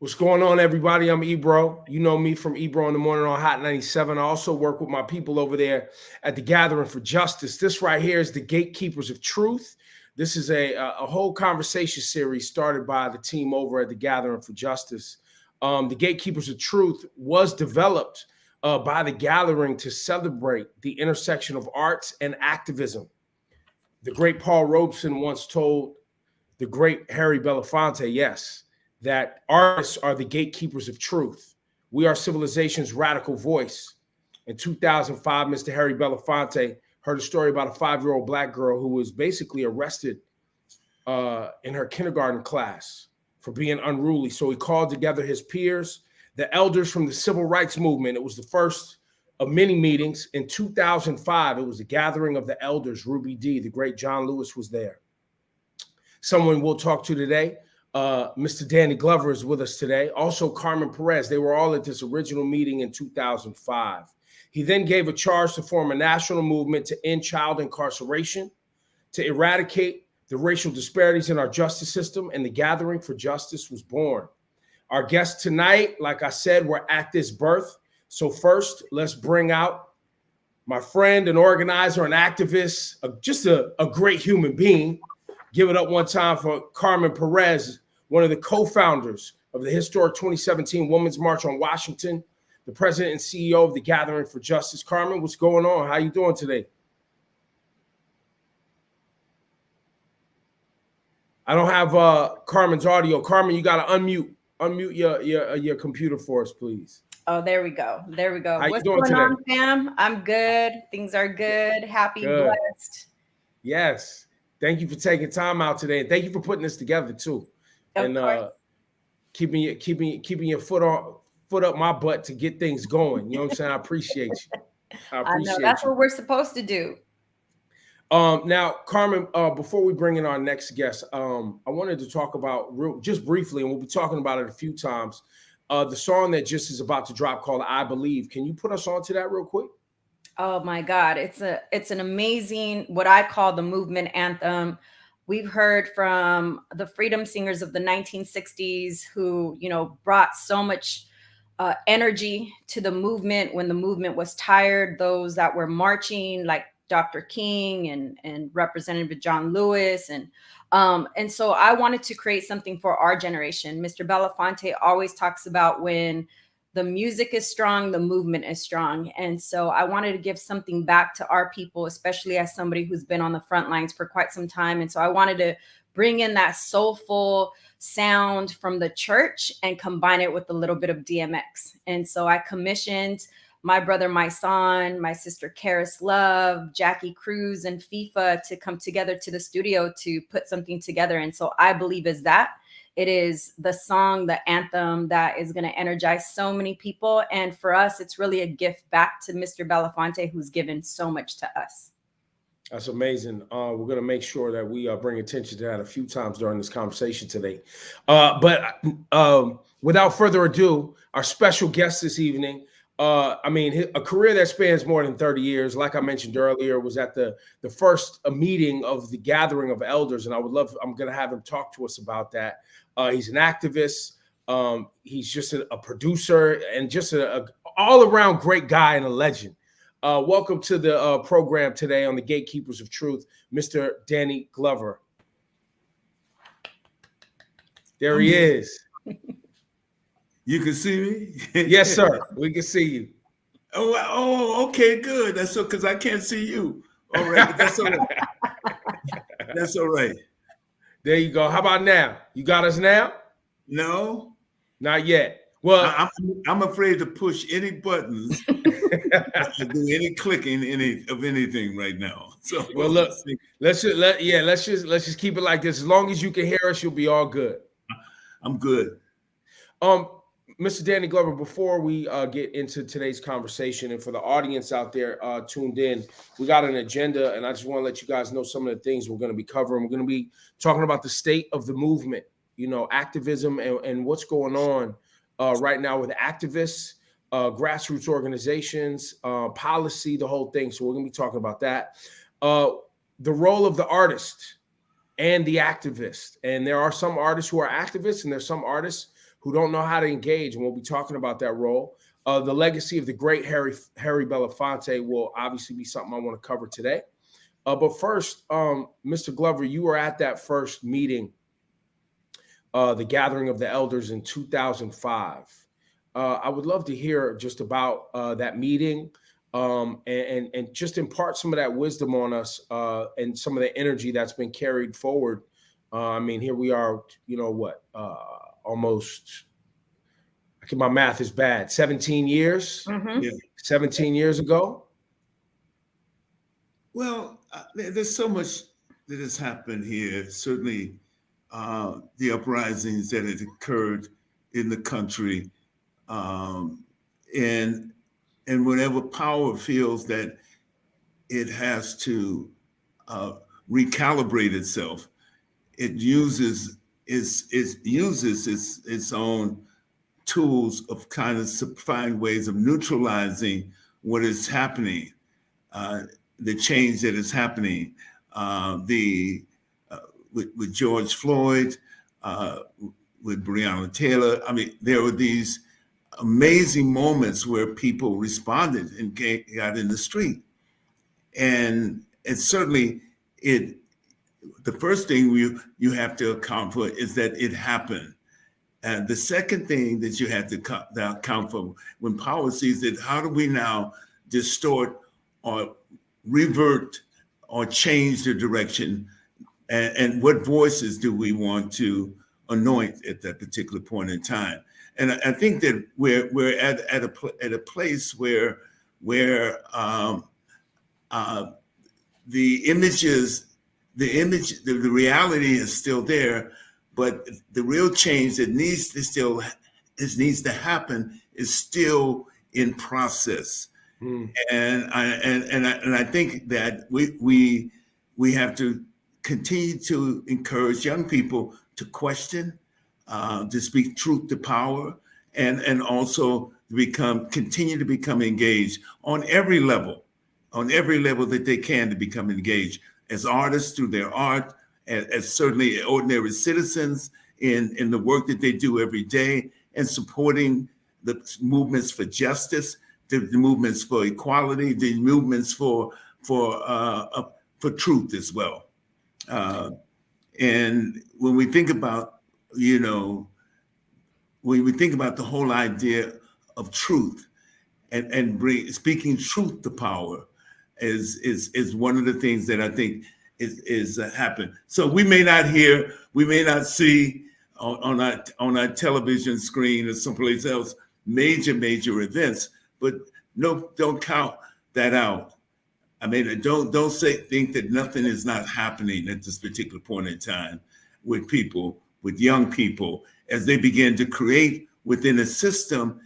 What's going on, everybody? I'm Ebro. You know me from Ebro in the Morning on Hot 97. I also work with my people over there at the Gathering for Justice. This right here is the Gatekeepers of Truth. This is a whole conversation series started by the team over at the Gathering for Justice. The Gatekeepers of Truth was developed by the Gathering to celebrate the intersection of arts and activism. The great Paul Robeson once told the great Harry Belafonte, yes, that artists are the gatekeepers of truth. We are civilization's radical voice. In 2005, Mr. Harry Belafonte heard a story about a 5-year-old black girl who was basically arrested in her kindergarten class for being unruly. So he called together his peers, the elders from the civil rights movement. It was the first of many meetings. In 2005, it was the gathering of the elders. Ruby D, the great John Lewis was there. Someone we'll talk to today, Mr. Danny Glover is with us today. Also, Carmen Perez. They were all at this original meeting in 2005. He then gave a charge to form a national movement to end child incarceration, to eradicate the racial disparities in our justice system, and the Gathering for Justice was born. Our guests tonight, like I said, were at this birth. So first, let's bring out my friend, an organizer, an activist, just a great human being. Give it up one time for Carmen Perez, one of the co-founders of the historic 2017 Women's March on Washington, the president and CEO of the Gathering for Justice. Carmen, what's going on? How you doing today? I don't have Carmen's audio. Carmen, you got to unmute your computer for us, please. Oh, there we go. There we go. How What's you doing going today? on, fam? I'm good. Things are good. Happy, Good. blessed. Yes. Thank you for taking time out today. And thank you for putting this together too. Of course. Keeping your foot up my butt to get things going. You know what I'm saying? I appreciate you. I know that's what we're supposed to do. Now, Carmen, before we bring in our next guest, I wanted to talk about just briefly, and we'll be talking about it a few times, the song that just is about to drop called I Believe. Can you put us on to that real quick? Oh my God. It's an amazing, what I call the movement anthem. We've heard from the freedom singers of the 1960s who, brought so much energy to the movement when the movement was tired. Those that were marching, like Dr. King and Representative John Lewis. And so I wanted to create something for our generation. Mr. Belafonte always talks about when the music is strong, the movement is strong. And so I wanted to give something back to our people, especially as somebody who's been on the front lines for quite some time. And so I wanted to bring in that soulful sound from the church and combine it with a little bit of DMX. And so I commissioned my brother, my son, my sister, Karis Love, Jackie Cruz, and FIFA to come together to the studio to put something together. And so I believe is that. It is the song, the anthem that is going to energize so many people. And for us, it's really a gift back to Mr. Belafonte, who's given so much to us. That's amazing. We're going to make sure that we bring attention to that a few times during this conversation today. But without further ado, our special guest this evening, a career that spans more than 30 years, like I mentioned earlier, was at the first meeting of the Gathering of Elders. And I'm going to have him talk to us about that. He's an activist. He's just a producer and just a all-around great guy and a legend. Welcome to the program today on the Gatekeepers of Truth, Mr. Danny Glover. There he is. You can see me? Yes, sir. We can see you. Oh, okay, good. That's so because I can't see you. All right, but that's all right. That's all right. There you go. How about now? You got us now? No, not yet. Well, I'm afraid to push any buttons, to do any clicking, of anything right now. So well, look, let's just keep it like this. As long as you can hear us, you'll be all good. I'm good. Mr. Danny Glover, before we get into today's conversation, and for the audience out there tuned in, we got an agenda, and I just want to let you guys know some of the things we're going to be covering. We're going to be talking about the state of the movement, activism and what's going on right now with activists, grassroots organizations, policy, the whole thing. So we're going to be talking about that. The role of the artist and the activist. And there are some artists who are activists, and there's some artists who don't know how to engage, and we'll be talking about that role. The legacy of the great Harry Belafonte will obviously be something I want to cover today. But first, Mr. Glover, you were at that first meeting, the Gathering of the Elders in 2005. I would love to hear just about that meeting, and just impart some of that wisdom on us, and some of the energy that's been carried forward. I mean, here we are, almost, my math is bad, 17 years, Mm-hmm. Yeah. 17 years ago. Well, there's so much that has happened here. Certainly, the uprisings that had occurred in the country, and whenever power feels that it has to recalibrate itself, it uses its own tools of kind of find ways of neutralizing what is happening, the change that is happening, with George Floyd, with Breonna Taylor. I mean, there were these amazing moments where people responded and got in the street, and certainly the first thing you have to account for is that it happened. And the second thing that you have to account for when power sees it, how do we now distort or revert or change the direction, and what voices do we want to anoint at that particular point in time? And I think that we're at a place where the reality is still there, but the real change that needs to happen is still in process. And I think that we have to continue to encourage young people to question, to speak truth to power, and also continue to become engaged on every level that they can, to become engaged as artists through their art, as certainly ordinary citizens in the work that they do every day, and supporting the movements for justice, the movements for equality, the movements for truth as well. And when we think about, when we think about the whole idea of truth and speaking truth to power is one of the things that I think is happening. So we may not see on our television screen or someplace else major events, but don't count that out. I mean, think that nothing is not happening at this particular point in time with people, with young people, as they begin to create within a system,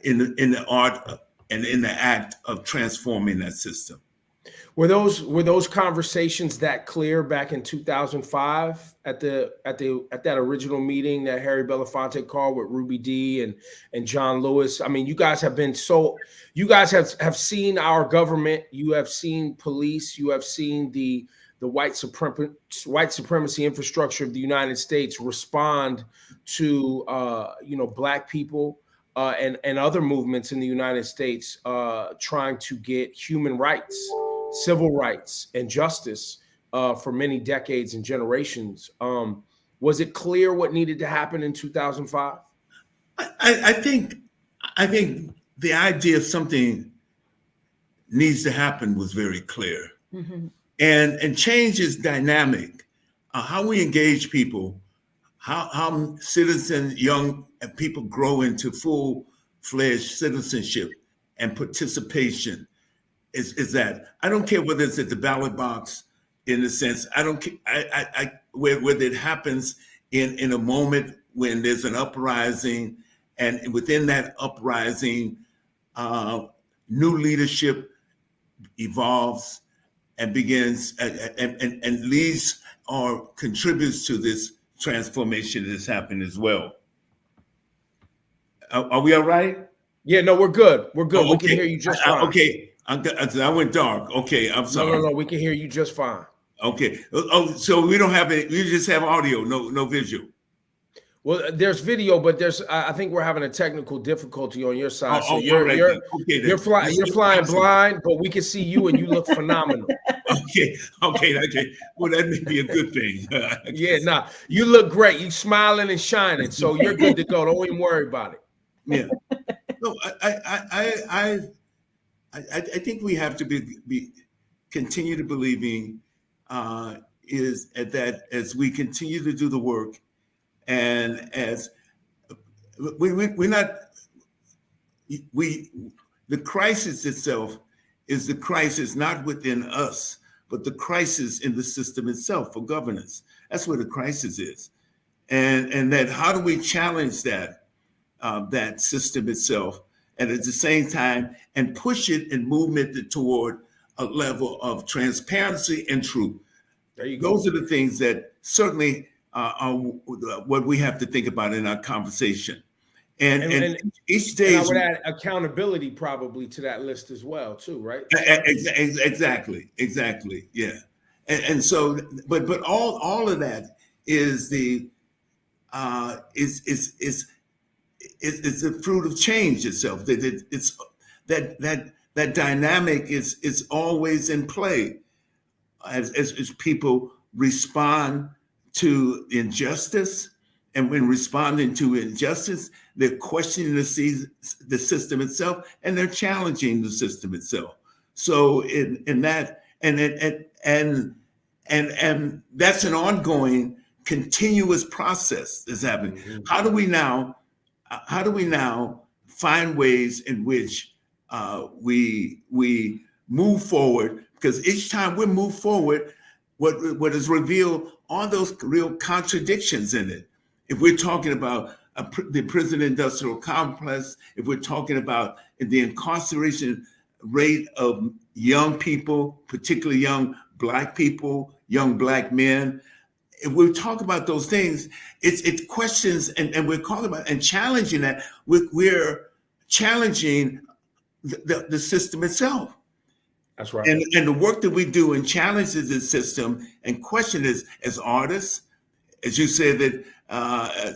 in the art and in the act of transforming that system. Were those conversations that clear back in 2005 at that original meeting that Harry Belafonte called with Ruby D and John Lewis? I mean, you guys have seen our government, you have seen police, you have seen the white supremacy infrastructure of the United States respond to Black people and other movements in the United States trying to get human rights, civil rights, and justice for many decades and generations. Was it clear what needed to happen in 2005? I think the idea of something needs to happen was very clear. Mm-hmm. And change is dynamic. How we engage people, how citizens, young people grow into full-fledged citizenship and participation is that. I don't care whether it's at the ballot box, in a sense. I don't care. Whether it happens in a moment when there's an uprising, and within that uprising, new leadership evolves and begins and leads or contributes to this transformation that has happened as well. Are we all right? Yeah, no, we're good. We're good. Oh, We can hear you just fine. Okay. I went dark. Okay, I'm sorry. No, we can hear you just fine. Okay. Oh, so we don't have it. We just have audio, no visual. Well, there's video, but I think we're having a technical difficulty on your side. So all right then. Okay, then. you're flying blind, but we can see you and you look phenomenal. Okay. Well, that may be a good thing. Yeah, nah, you look great. You smiling and shining, so you're good to go. Don't even worry about it. Yeah. No, I think we have to be continue to believing is that as we continue to do the work, and as we're not the crisis itself is the crisis not within us, but the crisis in the system itself for governance. That's where the crisis is, and that how do we challenge that that system itself, and at the same time and push it and movement it toward a level of transparency and truth. There you go. Those are the things that certainly are what we have to think about in our conversation. And each day, I would add accountability probably to that list as well, too, right? Exactly, yeah. And so, but all of that is the is the fruit of change itself. It's that dynamic is always in play as people respond to injustice, and when responding to injustice, they're questioning the system itself, and they're challenging the system itself. So in that, and that's an ongoing, continuous process that's happening. Mm-hmm. How do we now find ways in which we move forward? Because each time we move forward, what is revealed are those real contradictions in it. If we're talking about the prison industrial complex, if we're talking about the incarceration rate of young people, particularly young Black people, young Black men, if we talk about those things, it's questions, and we're calling about and challenging that. We're challenging the system itself. That's right. And the work that we do and challenges the system and question is as artists, as you said that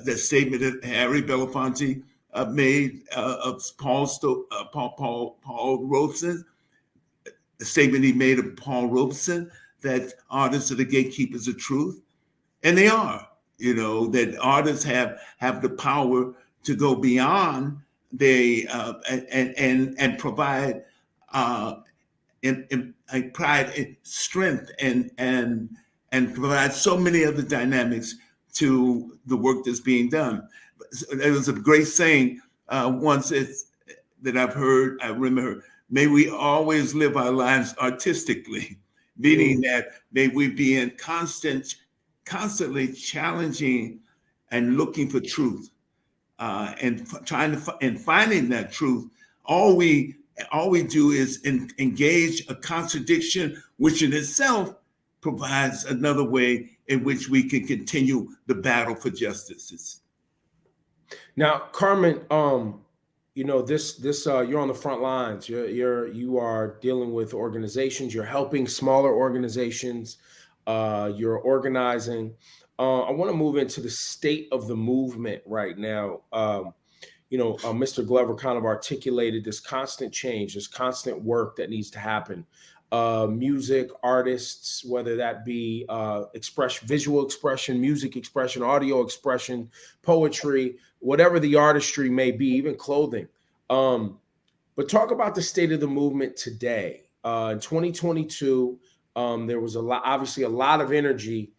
the statement that Harry Belafonte made of Paul Robeson, the statement he made of Paul Robeson, that artists are the gatekeepers of truth. And they are, that artists have the power to go beyond and provide pride, strength, and provide so many other dynamics to the work that's being done. There was a great saying once that I've heard. I remember, "May we always live our lives artistically," meaning that may we be in constantly challenging and looking for truth, and trying to and finding that truth. All we do is engage a contradiction, which in itself provides another way in which we can continue the battle for justice. Now, Carmen, this you're on the front lines. You are dealing with organizations. You're helping smaller organizations. You're organizing. I want to move into the state of the movement right now. Mr. Glover kind of articulated this constant change, this constant work that needs to happen. Music artists, whether that be visual expression, music expression, audio expression, poetry, whatever the artistry may be, even clothing. But talk about the state of the movement today. In 2022, there was obviously a lot of energy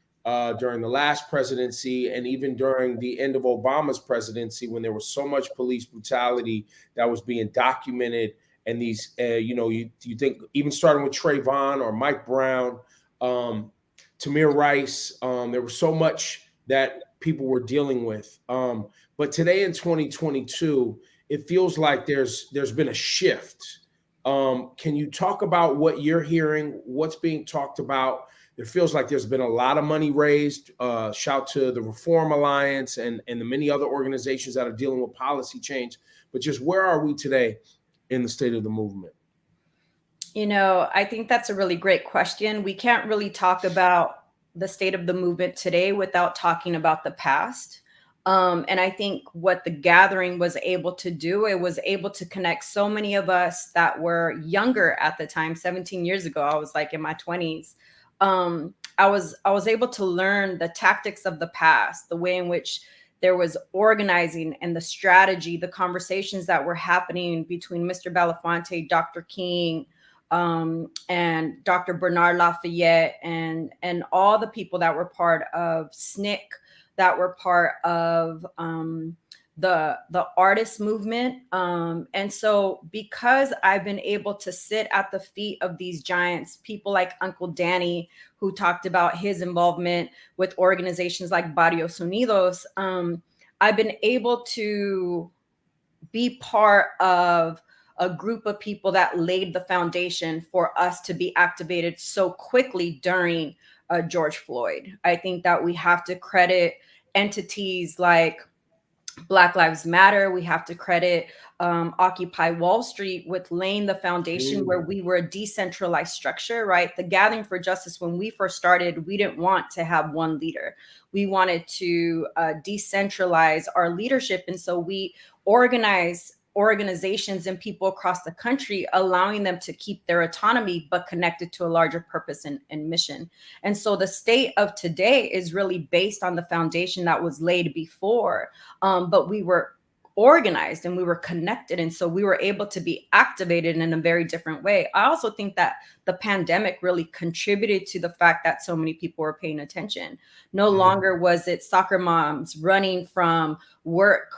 during the last presidency, and even during the end of Obama's presidency, when there was so much police brutality that was being documented. And these, you think even starting with Trayvon or Mike Brown, Tamir Rice, there was so much that people were dealing with. But today in 2022, it feels like there's been a shift. Can you talk about what you're hearing, what's being talked about? It feels like there's been a lot of money raised. Shout to the Reform Alliance and the many other organizations that are dealing with policy change. But just where are we today in the state of the movement? I think that's a really great question. We can't really talk about the state of the movement today without talking about the past. And I think what the gathering was able to do, it was able to connect so many of us that were younger at the time. 17 years ago, I was like in my 20s. I was able to learn the tactics of the past, the way in which there was organizing and the strategy, the conversations that were happening between Mr. Belafonte, Dr. King, and Dr. Bernard Lafayette, and all the people that were part of SNCC, that were part of the artist movement. And so because I've been able to sit at the feet of these giants, people like Uncle Danny, who talked about his involvement with organizations like Barrios Unidos, I've been able to be part of a group of people that laid the foundation for us to be activated so quickly during George Floyd. I think that we have to credit entities like Black Lives Matter. We have to credit Occupy Wall Street with laying the foundation where we were a decentralized structure, right? The Gathering for Justice, when we first started, we didn't want to have one leader. We wanted to decentralize our leadership. And so we organized organizations and people across the country, allowing them to keep their autonomy, but connected to a larger purpose and mission. And so the state of today is really based on the foundation that was laid before, but we were organized and we were connected. And so we were able to be activated in a very different way. I also think that the pandemic really contributed to the fact that so many people were paying attention. No longer was it soccer moms running from work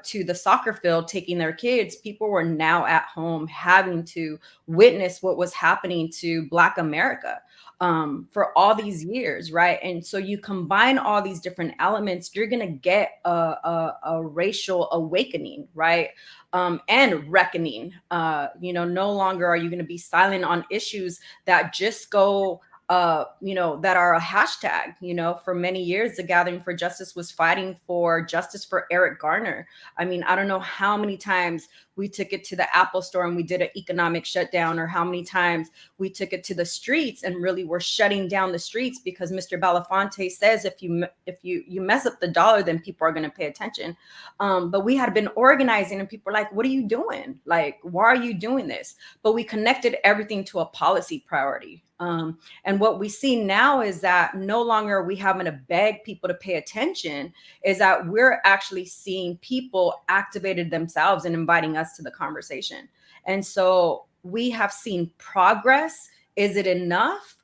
to the soccer field, taking their kids. People were now at home having to witness what was happening to Black America for all these years, right? And so you combine all these different elements, you're going to get a racial awakening, right? And reckoning. No longer are you going to be silent on issues that just go that are a hashtag. For many years, the Gathering for Justice was fighting for justice for Eric Garner. I mean, I don't know how many times we took it to the Apple store and we did an economic shutdown, or how many times we took it to the streets and really were shutting down the streets because Mr. Belafonte says if you mess up the dollar, then people are going to pay attention. But we had been organizing and people were like, what are you doing? Like, why are you doing this? But we connected everything to a policy priority. And what we see now is that no longer are we having to beg people to pay attention, is that we're actually seeing people activated themselves and inviting us to the conversation. And so we have seen progress. Is it enough?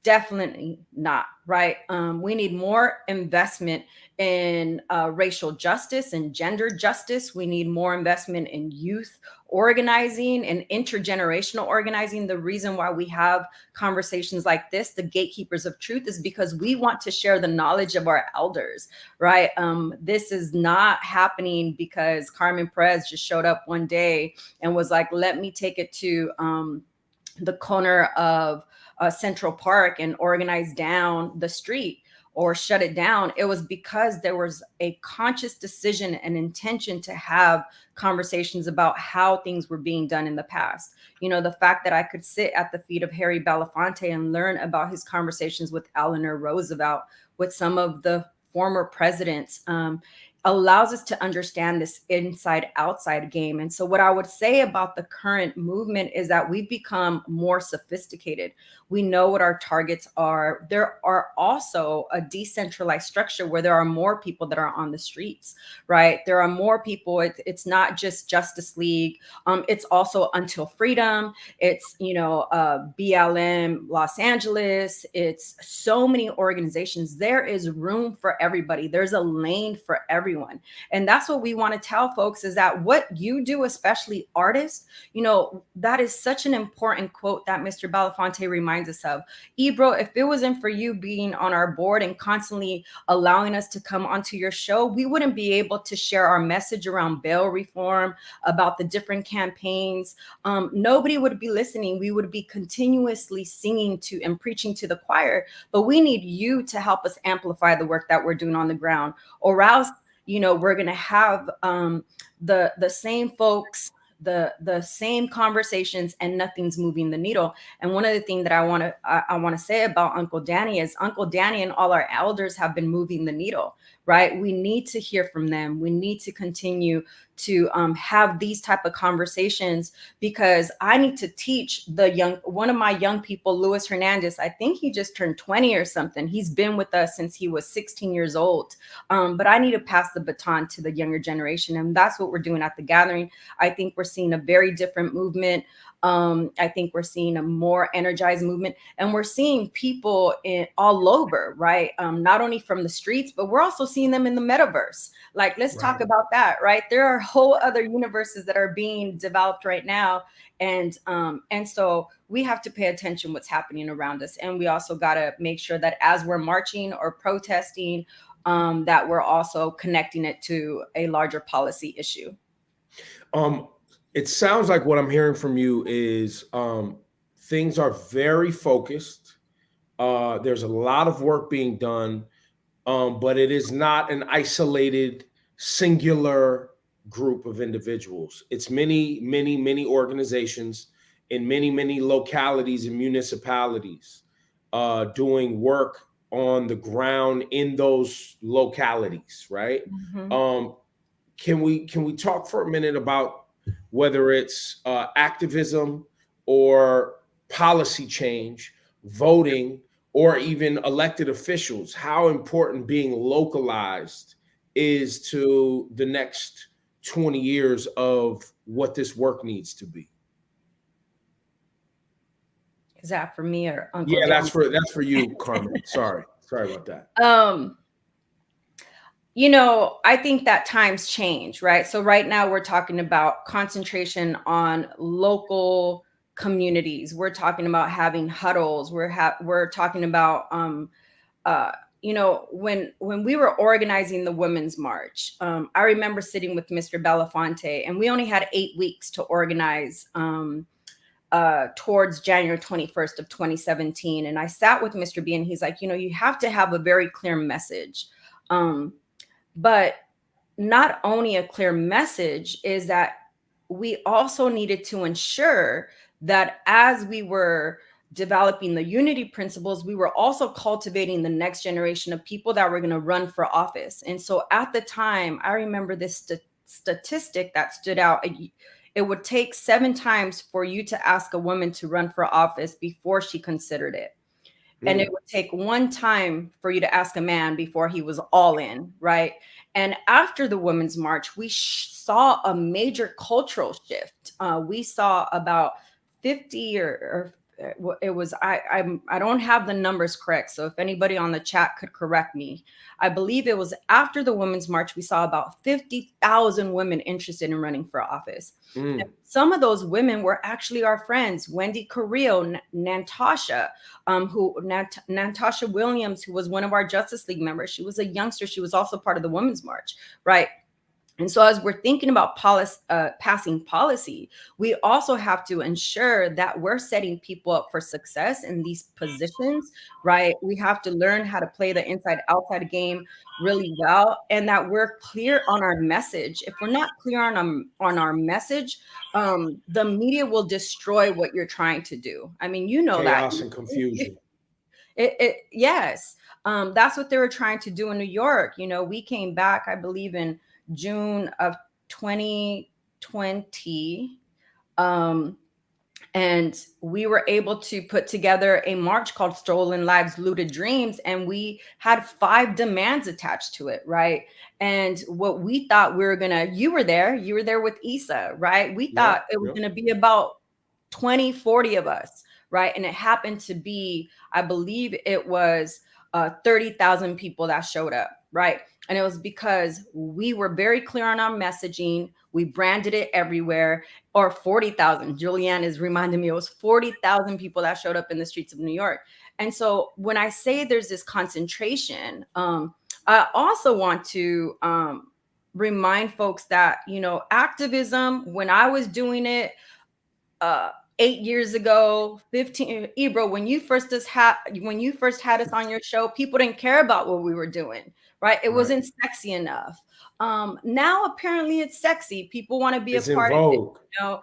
Definitely not, right? We need more investment in racial justice and gender justice. We need more investment in youth organizing and intergenerational organizing. The reason why we have conversations like this, the Gatekeepers of Truth, is because we want to share the knowledge of our elders, right? This is not happening because Carmen Perez just showed up one day and was like, let me take it to the corner of Central Park and organize down the street or shut it down. It was because there was a conscious decision and intention to have conversations about how things were being done in the past. The fact that I could sit at the feet of Harry Belafonte and learn about his conversations with Eleanor Roosevelt, with some of the former presidents, allows us to understand this inside outside game. And so what I would say about the current movement is that we've become more sophisticated. We know what our targets are. There are also a decentralized structure where there are more people that are on the streets, right? There are more people. It's not just Justice League. It's also Until Freedom. It's, BLM Los Angeles. It's so many organizations. There is room for everybody. There's a lane for everyone. And that's what we want to tell folks, is that what you do, especially artists, that is such an important quote that Mr. Belafonte reminds us of. Ebro, if it wasn't for you being on our board and constantly allowing us to come onto your show, we wouldn't be able to share our message around bail reform, about the different campaigns. Nobody would be listening. We would be continuously singing to and preaching to the choir, but we need you to help us amplify the work that we're doing on the ground, or else we're going to have the same folks, the same conversations, and nothing's moving the needle. And one of the things that I want to say about Uncle Danny is Uncle Danny and all our elders have been moving the needle, right? We need to hear from them. We need to continue to have these type of conversations, because I need to teach one of my young people, Luis Hernandez. I think he just turned 20 or something. He's been with us since he was 16 years old. But I need to pass the baton to the younger generation. And that's what we're doing at the gathering. I think we're seeing a very different movement. I think we're seeing a more energized movement, and we're seeing people all over, right? Not only from the streets, but we're also seeing them in the metaverse. Like, let's talk about that, right? There are whole other universes that are being developed right now. And so we have to pay attention what's happening around us. And we also got to make sure that as we're marching or protesting, that we're also connecting it to a larger policy issue. It sounds like what I'm hearing from you is things are very focused. There's a lot of work being done, but it is not an isolated, singular group of individuals. It's many, many, many organizations in many, many localities and municipalities doing work on the ground in those localities, right? Mm-hmm. Can we talk for a minute about whether it's activism or policy change, voting, or even elected officials, how important being localized is to the next 20 years of what this work needs to be? Is that for me or Uncle Yeah, John? that's for you, Carmen. Sorry about that. I think that times change, right? So right now we're talking about concentration on local communities. We're talking about having huddles. We're talking about when we were organizing the Women's March, I remember sitting with Mr. Belafonte, and we only had 8 weeks to organize towards January 21st of 2017. And I sat with Mr. B, and he's like, you have to have a very clear message. But not only a clear message, is that we also needed to ensure that as we were developing the unity principles, we were also cultivating the next generation of people that were going to run for office. And so at the time, I remember this statistic that stood out. It would take 7 times for you to ask a woman to run for office before she considered it. And it would take 1 time for you to ask a man before he was all in, right? And after the Women's March, we saw a major cultural shift. We saw about 50 or it was, I don't have the numbers correct. So if anybody on the chat could correct me, I believe it was after the Women's March, we saw about 50,000 women interested in running for office. And some of those women were actually our friends, Wendy Carrillo, Natasha Williams, who was one of our Justice League members. She was a youngster. She was also part of the Women's March, right? And so as we're thinking about passing policy, we also have to ensure that we're setting people up for success in these positions, right? We have to learn how to play the inside-outside game really well, and that we're clear on our message. If we're not clear on our message, the media will destroy what you're trying to do. I mean, Chaos and confusion. Yes. That's what they were trying to do in New York. We came back, I believe, in June of 2020. And we were able to put together a march called Stolen Lives, Looted Dreams. And we had 5 demands attached to it, right? And what we thought you were there with Issa, right? We thought it was going to be about 20, 40 of us, right? And it happened to be, I believe it was 30,000 people that showed up, right? And it was because we were very clear on our messaging. We branded it everywhere. Or 40,000. Julianne is reminding me it was 40,000 people that showed up in the streets of New York. And so when I say there's this concentration, I also want to remind folks that, activism, when I was doing it 8 years ago, 15, Ebro, when you first had us on your show, people didn't care about what we were doing, right? It wasn't sexy enough. Now apparently it's sexy. People want to be a part of it.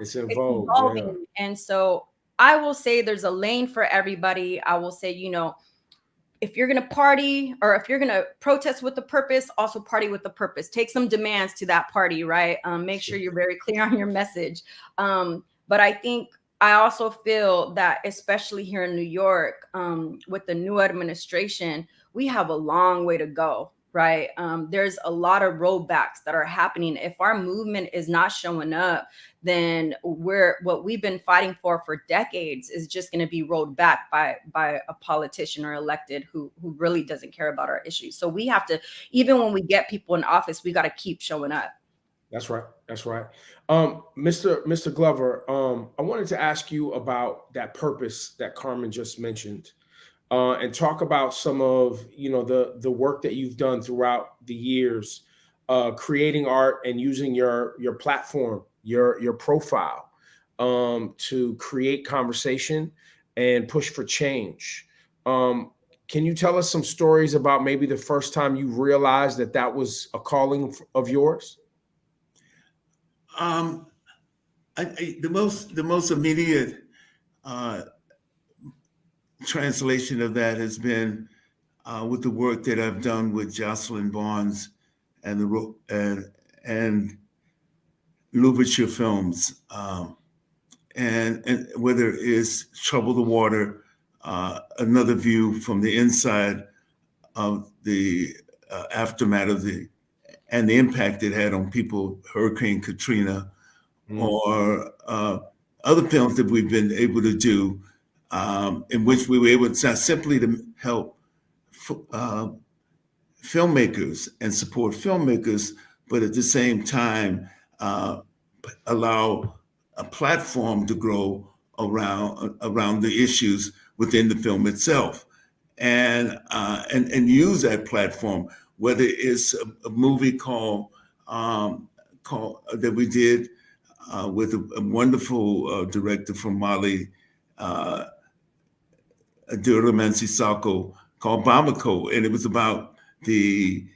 It's in vogue. And so I will say there's a lane for everybody. I will say, if you're going to party or if you're going to protest with a purpose, also party with a purpose. Take some demands to that party, right? Make sure you're very clear on your message. But I also feel that, especially here in New York, with the new administration, we have a long way to go, right? There's a lot of rollbacks that are happening. If our movement is not showing up, then what we've been fighting for decades is just going to be rolled back by a politician or elected who really doesn't care about our issues. So we have to, even when we get people in office, we got to keep showing up. That's right. That's right. Mr. Glover, I wanted to ask you about that purpose that Carmen just mentioned, and talk about some of, the work that you've done throughout the years, creating art and using your platform, your profile, to create conversation and push for change. Can you tell us some stories about maybe the first time you realized that was a calling of yours? The most immediate translation of that has been with the work that I've done with Jocelyn Barnes and Louverture Films, and whether it's Trouble the Water, another view from the inside of the aftermath of the impact it had on people, Hurricane Katrina, or other films that we've been able to do, in which we were able to simply to help filmmakers and support filmmakers, but at the same time allow a platform to grow around the issues within the film itself, and use that platform, whether it's a movie called that we did with a wonderful director from Mali, Abdurrahman Sissoko, called Bamako, and it was about the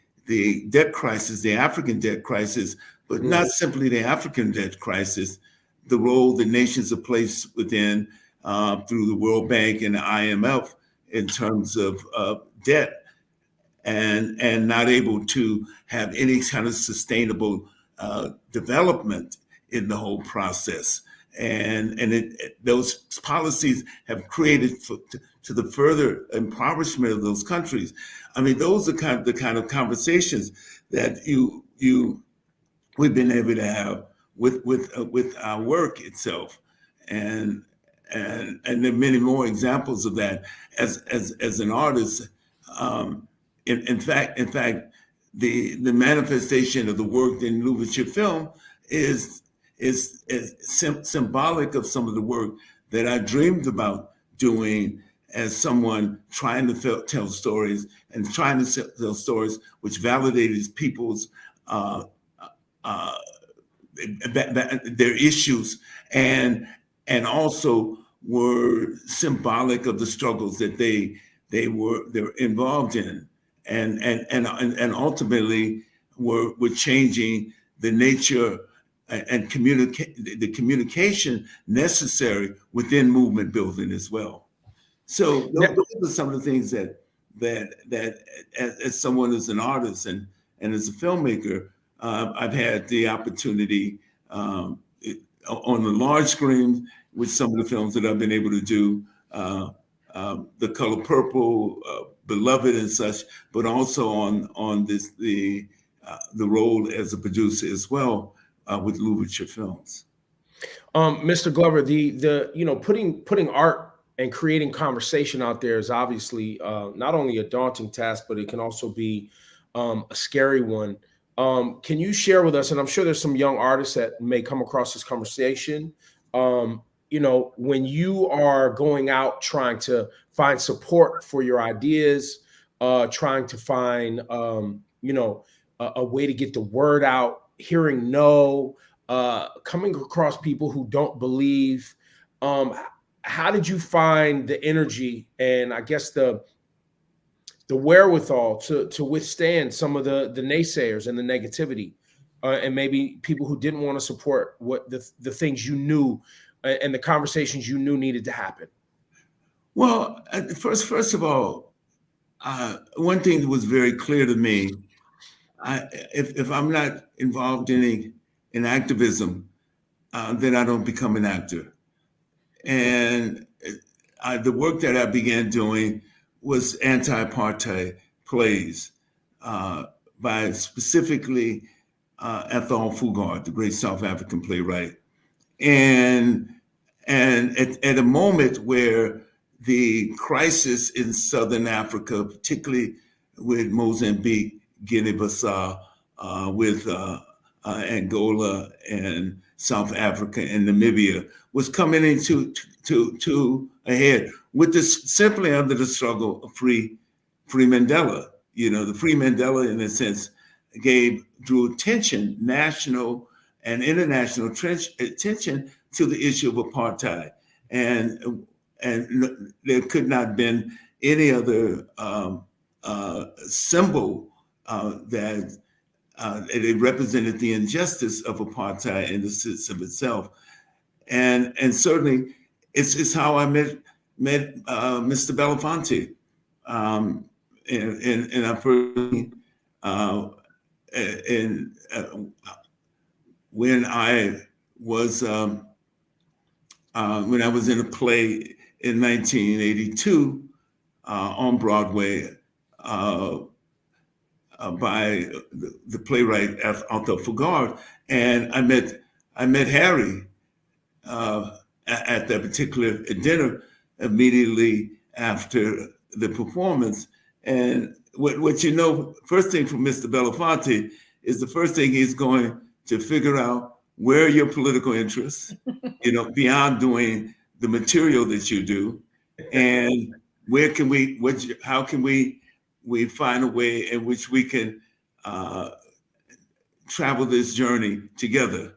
debt crisis, the African debt crisis, but not simply the African debt crisis, the role the nations are placed within through the World Bank and the IMF in terms of debt, and not able to have any kind of sustainable development in the whole process. And those policies have created to the further impoverishment of those countries. I mean, those are the kind of conversations that we've been able to have with our work itself, and there are many more examples of that as an artist. In fact, the manifestation of the work in Louverture Film is symbolic of some of the work that I dreamed about doing as someone trying to tell stories, and trying to tell stories which validated people's their issues, and also were symbolic of the struggles that they're involved in, and ultimately were changing the nature and the communication necessary within movement building as well. So those are some of the things that as someone who's an artist and as a filmmaker, I've had the opportunity on the large screen with some of the films that I've been able to do, The Color Purple, Beloved and such, but also on the role as a producer as well with Louverture Films. Mr. Glover, the putting art and creating conversation out there is obviously not only a daunting task, but it can also be a scary one. Can you share with us, and I'm sure there's some young artists that may come across this conversation, when you are going out trying to find support for your ideas, trying to find, a way to get the word out, hearing no, coming across people who don't believe, how did you find the energy and I guess the wherewithal to withstand some of the naysayers and the negativity, and maybe people who didn't want to support what the things you knew and the conversations you knew needed to happen? Well, first of all, one thing that was very clear to me, if I'm not involved in activism, then I don't become an actor. And the work that I began doing was anti-apartheid plays by specifically Ethel Fugard, the great South African playwright. And at a moment where the crisis in Southern Africa, particularly with Mozambique, Guinea-Bissau, with Angola and South Africa and Namibia, was coming into to a head with this simply under the struggle of free Mandela. The free Mandela, in a sense, drew attention, national and international attention to the issue of apartheid, and there could not have been any other symbol that it represented the injustice of apartheid in the sense of itself, and certainly it's how I met Mr. Belafonte, and I first when I was in a play in 1982 on Broadway by the playwright Ethel Fugard, and I met Harry at that particular dinner immediately after the performance. And what first thing from Mr. Belafonte is the first thing he's going to figure out where are your political interests, beyond doing the material that you do, and how can we find a way in which we can travel this journey together.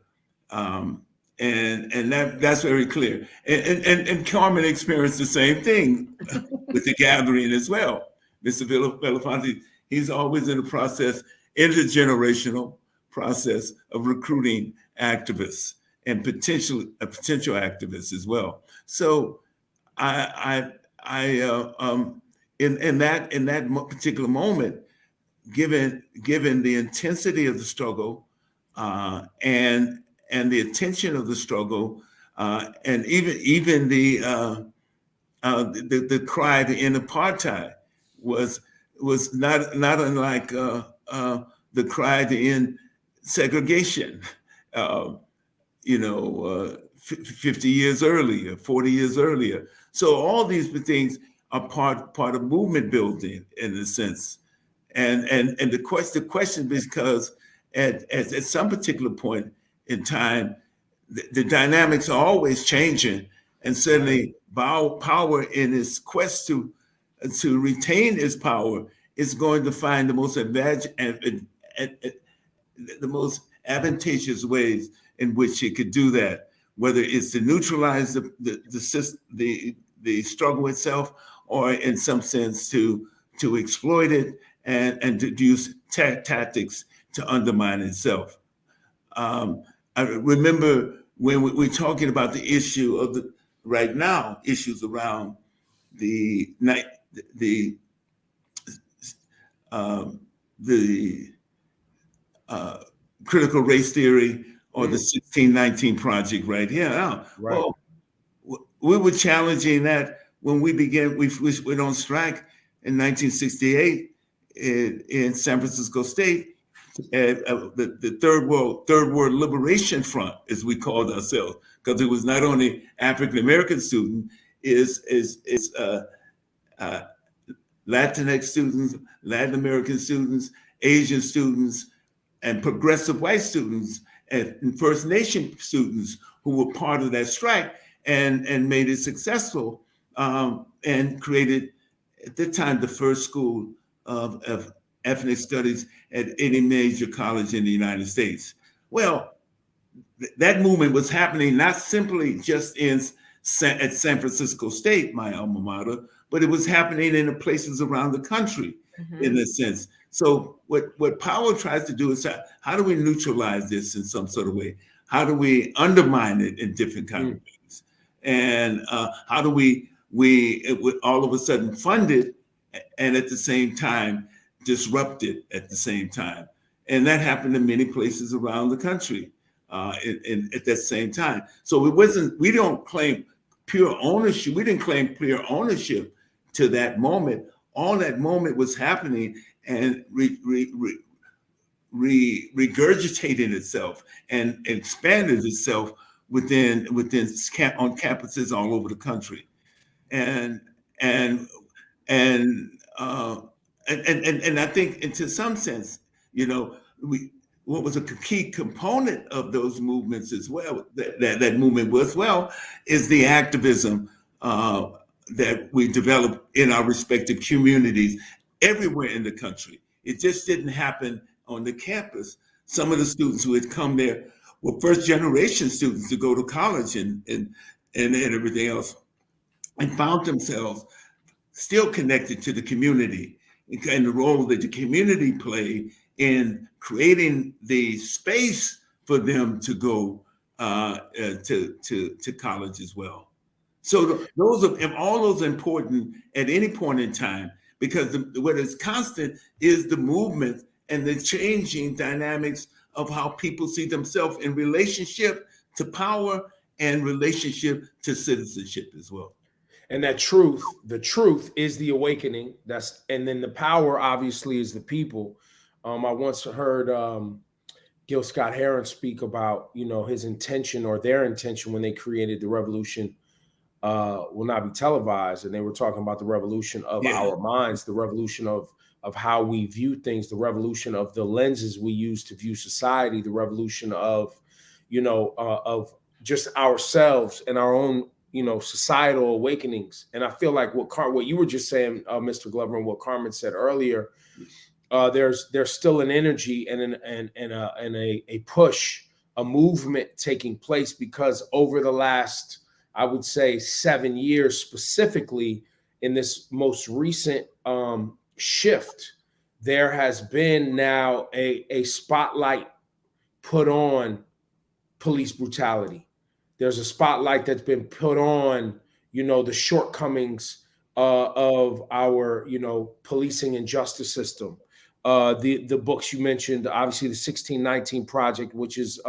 And that's very clear. And Carmen experienced the same thing with the gathering as well. Mr. Belafonte, he's always in the process, intergenerational process of recruiting activists and potential activists as well. So in that particular moment, given the intensity of the struggle and the attention of the struggle, and even the cry to end apartheid was not unlike the cry to end segregation. 50 years earlier, 40 years earlier. So all these things are part of movement building in a sense. And the question because at some particular point in time, the dynamics are always changing, and certainly power in its quest to retain its power is going to find the most advantageous ways in which it could do that, whether it's to neutralize the struggle itself, or in some sense to exploit it and to use tactics to undermine itself. I remember when we're talking about the issue of right now, issues around the critical race theory, or the 1619 Project right here now. Right. Well, we were challenging that when we went on strike in 1968 in San Francisco State. The Third World Liberation Front, as we called ourselves, because it was not only African American students, is Latinx students, Latin American students, Asian students, and progressive white students, and First Nation students who were part of that strike and made it successful, and created at the time the first school of ethnic studies at any major college in the United States. Well, that movement was happening not simply just at San Francisco State, my alma mater, but it was happening in the places around the country, in a sense. So what power tries to do is how do we neutralize this in some sort of way? How do we undermine it in different kinds of ways? And how do we all of a sudden fund it and at the same time disrupted at the same time. And that happened in many places around the country at that same time. So we don't claim pure ownership. We didn't claim pure ownership to that moment. All that moment was happening and regurgitated itself and expanded itself within on campuses all over the country. And I think, to some sense, what was a key component of those movements as well, that movement was is the activism that we developed in our respective communities everywhere in the country. It just didn't happen on the campus. Some of the students who had come there were first generation students to go to college and everything else, and found themselves still connected to the community and the role that the community played in creating the space for them to go to college as well. So all those important at any point in time, because what is constant is the movement and the changing dynamics of how people see themselves in relationship to power and relationship to citizenship as well. And the truth is the awakening. And then the power obviously is the people. I once heard Gil Scott Heron speak about, his intention or their intention when they created the revolution will not be televised. And they were talking about the revolution of our minds, the revolution of how we view things, the revolution of the lenses we use to view society, the revolution of just ourselves and our own, societal awakenings. And I feel like what you were just saying, Mr. Glover, and what Carmen said earlier, there's still an energy and a push, a movement taking place, because over the last, I would say, 7 years specifically, in this most recent shift, there has been now a spotlight put on police brutality. There's a spotlight that's been put on, the shortcomings of our, policing and justice system. The books you mentioned, obviously the 1619 Project, which is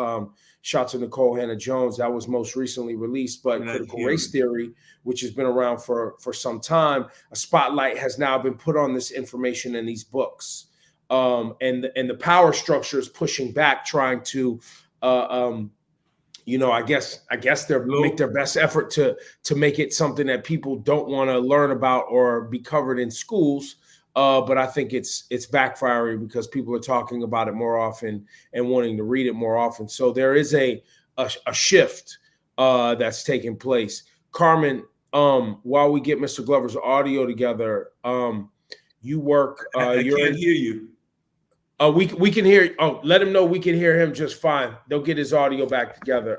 shout to Nicole Hannah-Jones, that was most recently released, but Critical Race Theory, which has been around for some time, a spotlight has now been put on this information in these books. And the power structure is pushing back, trying to I guess they're make their best effort to make it something that people don't want to learn about or be covered in schools. But I think it's backfiring because people are talking about it more often and wanting to read it more often. So there is a shift that's taking place. Carmen, while we get Mr. Glover's audio together, you work. I can't hear you. We can hear. Oh, let him know we can hear him just fine. They'll get his audio back together.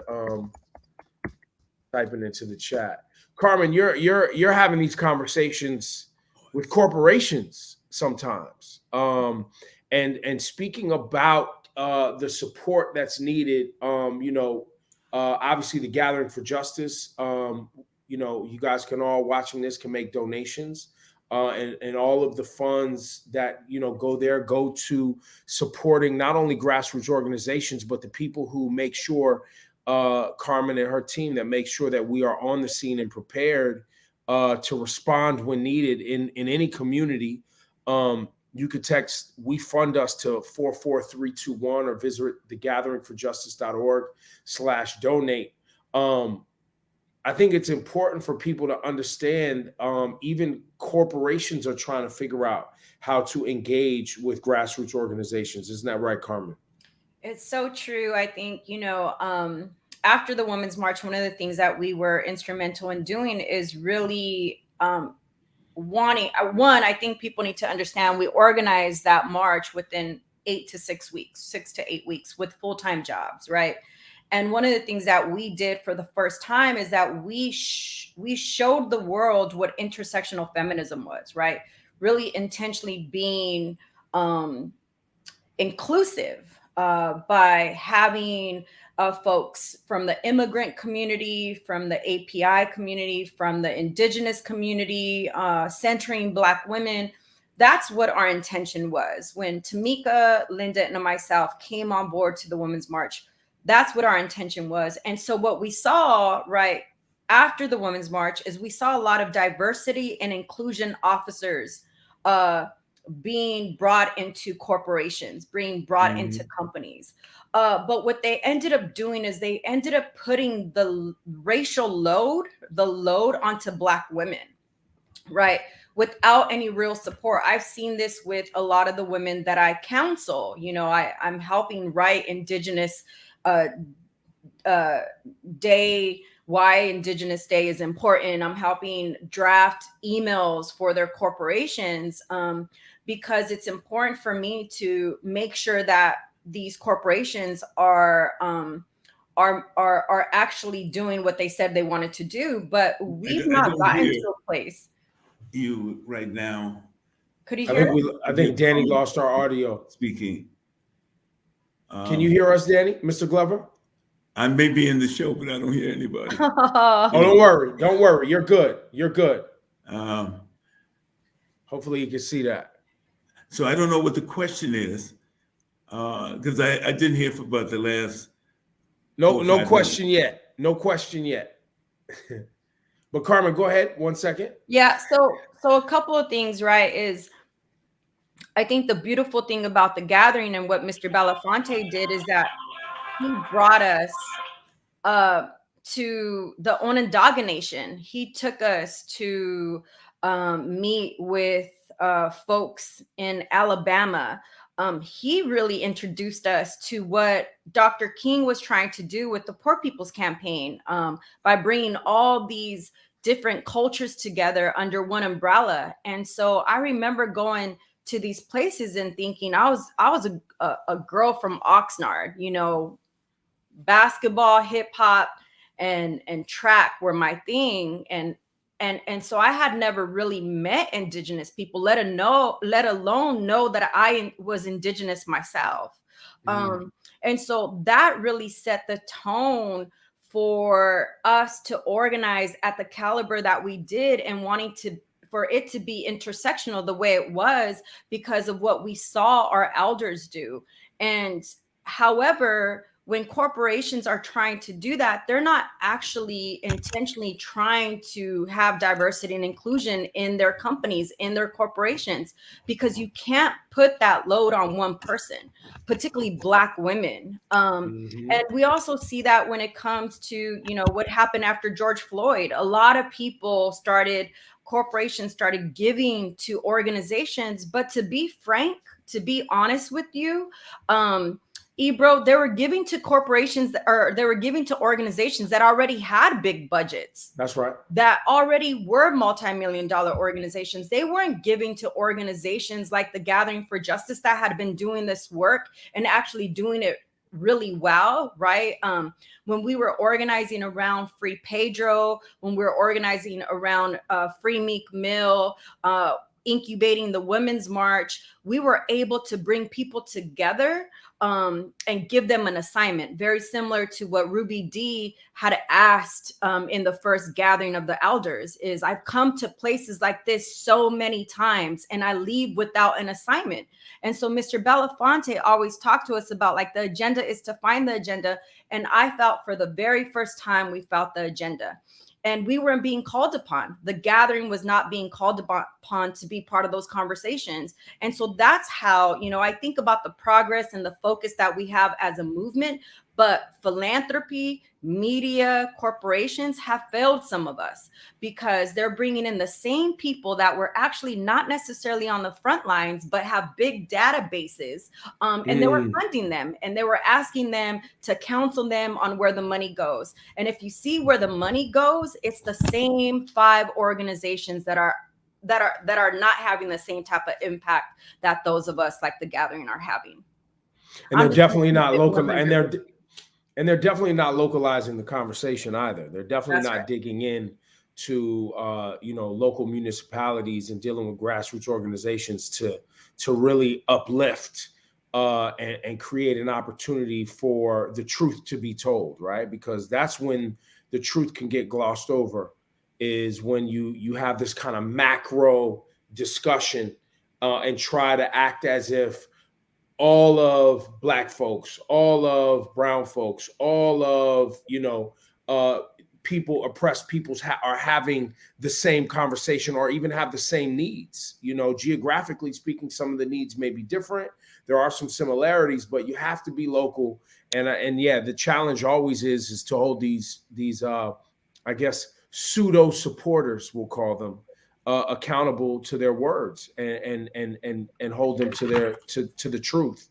Typing into the chat. Carmen, you're having these conversations with corporations sometimes, and speaking about the support that's needed. Obviously the Gathering for Justice. You guys can all watching this can make donations. And all of the funds that go to supporting not only grassroots organizations, but the people who make sure Carmen and her team that make sure that we are on the scene and prepared to respond when needed in any community. You could text "We Fund Us" to 44321 or visit thegatheringforjustice.org/donate. I think it's important for people to understand, even corporations are trying to figure out how to engage with grassroots organizations. Isn't that right, Carmen? It's so true. I think, after the Women's March, one of the things that we were instrumental in doing is really I think people need to understand we organized that march within 6 to 8 weeks with full-time jobs, right? And one of the things that we did for the first time is that we showed the world what intersectional feminism was, right? Really intentionally being inclusive by having folks from the immigrant community, from the API community, from the indigenous community, centering Black women. That's what our intention was. When Tamika, Linda, and myself came on board to the Women's March, that's what our intention was. And so what we saw right after the Women's March is we saw a lot of diversity and inclusion officers being brought into corporations, being brought into companies. But what they ended up doing is they ended up putting the racial load, onto Black women, right? Without any real support. I've seen this with a lot of the women that I counsel. You know, I'm helping write Indigenous Day, why Indigenous Day is important. I'm helping draft emails for their corporations because it's important for me to make sure that these corporations are actually doing what they said they wanted to do. But we've not gotten to a place. You right now. Could you hear? I think Danny lost our audio. Speaking. Can you hear us, Danny? Mr. Glover? I may be in the show, but I don't hear anybody. Oh, don't worry. Don't worry. You're good. You're good. Hopefully you can see that. So I don't know what the question is, because I didn't hear for about the last. No question yet. No question yet. But Carmen, go ahead. 1 second. Yeah. So a couple of things, right, is I think the beautiful thing about the gathering and what Mr. Belafonte did is that he brought us to the Onondaga Nation. He took us to meet with folks in Alabama. He really introduced us to what Dr. King was trying to do with the Poor People's Campaign by bringing all these different cultures together under one umbrella. And so I remember going to these places and thinking I was a girl from Oxnard, you know, basketball, hip hop, and track were my thing. And so I had never really met Indigenous people, let alone know that I was Indigenous myself. And so that really set the tone for us to organize at the caliber that we did and wanting for it to be intersectional the way it was because of what we saw our elders do. And however, when corporations are trying to do that, they're not actually intentionally trying to have diversity and inclusion in their companies, in their corporations, because you can't put that load on one person, particularly Black women. And we also see that when it comes to, you know, what happened after George Floyd. A lot of corporations started giving to organizations, but to be frank, to be honest with you, Ebro, they were giving to corporations they were giving to organizations that already had big budgets. That's right. That already were multi-million-dollar organizations. They weren't giving to organizations like the Gathering for Justice that had been doing this work and actually doing it really well, right? When we were organizing around Free Pedro, when we were organizing around Free Meek Mill, incubating the Women's March, we were able to bring people together and give them an assignment, very similar to what Ruby D had asked in the first gathering of the elders. Is I've come to places like this so many times and I leave without an assignment. And so Mr. Belafonte always talked to us about like the agenda is to find the agenda. And I felt for the very first time we felt the agenda. And we weren't being called upon. The gathering was not being called upon to be part of those conversations. And so that's how, you know, I think about the progress and the focus that we have as a movement, but philanthropy, media, corporations have failed some of us because they're bringing in the same people that were actually not necessarily on the front lines, but have big databases. And they were funding them and they were asking them to counsel them on where the money goes. And if you see where the money goes, it's the same 5 organizations that are not having the same type of impact that those of us like the Gathering are having. And they're definitely not local, and they're definitely not localizing the conversation either. They're definitely not digging in to local municipalities and dealing with grassroots organizations to really uplift and create an opportunity for the truth to be told, right? Because that's when the truth can get glossed over, is when you have this kind of macro discussion and try to act as if all of Black folks, all of brown folks, all of, people, oppressed peoples are having the same conversation or even have the same needs. Geographically speaking, some of the needs may be different. There are some similarities, but you have to be local. And yeah, the challenge always is to hold these I guess pseudo supporters, we'll call them, accountable to their words and hold them to the truth.